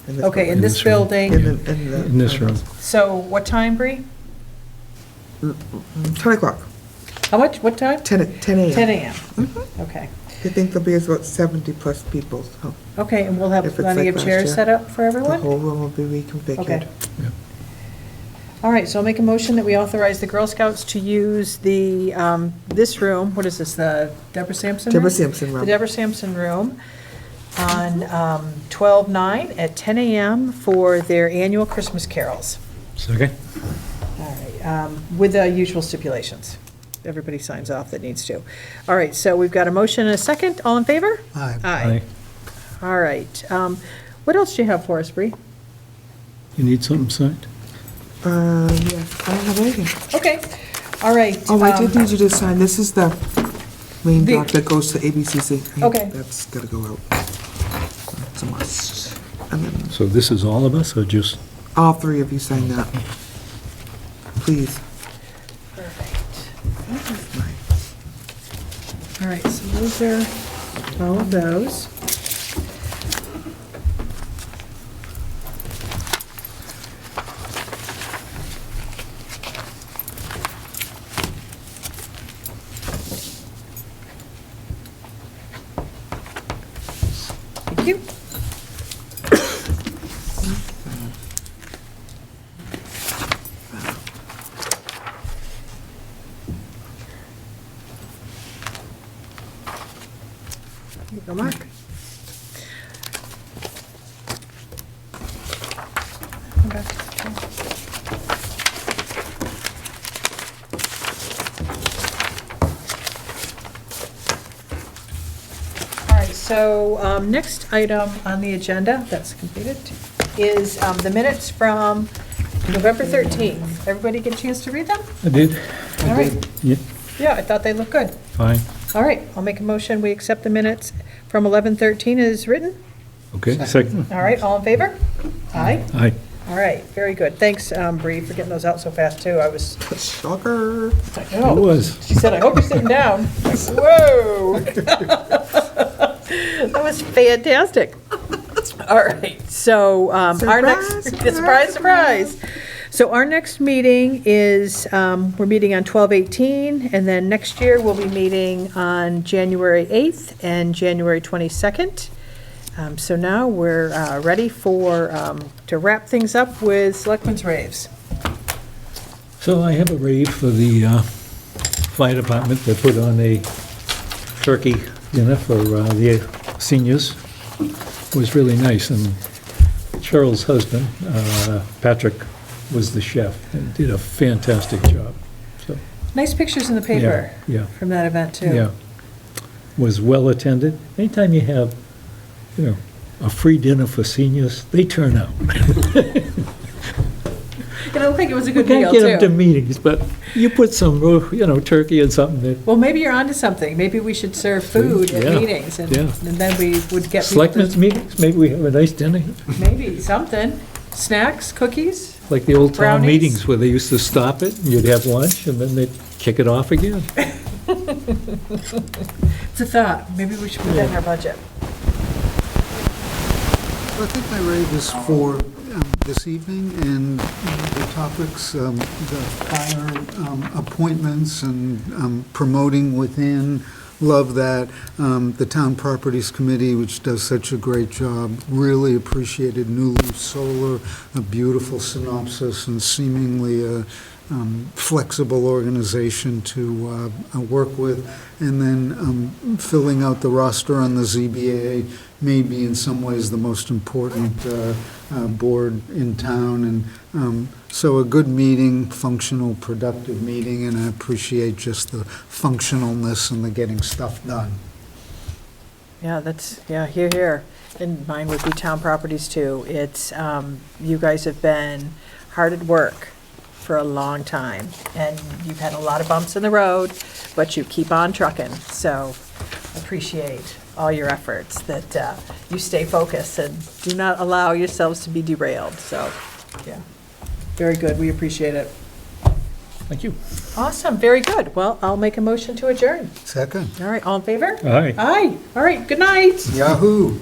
Okay, in In this this room. building. In this room. So what time, Bree? 10 o'clock, How much, what time? 10 a.m. 10 a.m. Okay. I think there'll be about 70-plus people, so Okay, and we'll have If it's plenty like of last chairs year. set up for the everyone? whole room will be reconfigured. Okay. Yeah. All right, so I'll make a motion that we authorize the Girl Scouts to use the, this room, what is this, the Deborah Sampson room? Deborah Sampson The room. Deborah Sampson room on 12/9 at 10 a.m. for their annual Christmas carols. Second? All right, with the usual stipulations. Everybody signs off that needs to. All right, so we've got a motion and a second. All in favor? Aye. Aye. All right. What else do you have for us, Bree? You need something signed? Yes, I don't have anything. Okay, all right. Oh, I did need you to sign, this is the main The- doc that goes to ABCC. Okay. That's gotta go out. It's a must. And then So this is all of us, or just, all three of you sign that. Please. Perfect. All right, so those are all of those. Thank you. Here you go, Mark. Okay. All right, so next item on the agenda, that's completed, is the minutes from November 13th. Everybody get a chance to read them? I did? All right. Yeah, Yeah, I thought they looked good. fine. All right, I'll make a motion, we accept the minutes from 11:13 as written. Okay, second? All right, all in favor? Aye. Aye. All right, very good. Thanks, Bree, for getting those out so fast, too. I was, Shocker. like, It oh. was. She said, I hope you're sitting down. Like, whoa. That was fantastic. All right, so our next, Surprise, surprise, surprise. So our next meeting is, we're meeting on 12/18, and then next year we'll be meeting on January 8th and January 22nd. So now we're ready to wrap things up with Selectmen's raves. So I have a rave for the fire department. They put on a turkey dinner for the seniors. It was really nice, and Cheryl's husband, Patrick, was the chef and did a fantastic job. So, Nice pictures in the paper yeah, from that event, too. yeah. Was well attended. Anytime you have, a free dinner for seniors, they turn out. And I think it was a We good meal, can't get them to too. meetings, but you put some, turkey and something that, Well, maybe you're onto something. Maybe we should serve food at Yeah, meetings, and yeah. and then we would get people selectmen's to, meetings, maybe we have a nice dinner, maybe something, snacks, cookies. like the old town Brownies? meetings where they used to stop it, and you'd have lunch, and then they'd kick it off again. It's a thought. Maybe we should put that in our budget. I think my rave is for this evening, and the topics, the fire appointments and promoting within, love that. The Town Properties Committee, which does such a great job, really appreciated New Leaf Solar, a beautiful synopsis and seemingly a flexible organization to work with. And then filling out the roster on the ZBA may be in some ways the most important board in town. And so a good meeting, functional, productive meeting, and I appreciate just the functionalness and the getting stuff done. Yeah, hear, hear. And mine would be town properties, too. It's, you guys have been hard at work for a long time, and you've had a lot of bumps in the road, but you keep on trucking. So appreciate all your efforts, that you stay focused and do not allow yourselves to be derailed. So, yeah, very good. We appreciate it. Thank you. Awesome, very good. Well, I'll make a motion to adjourn. Second. All right, all in favor? Aye. Aye. All right, good night. Yahoo!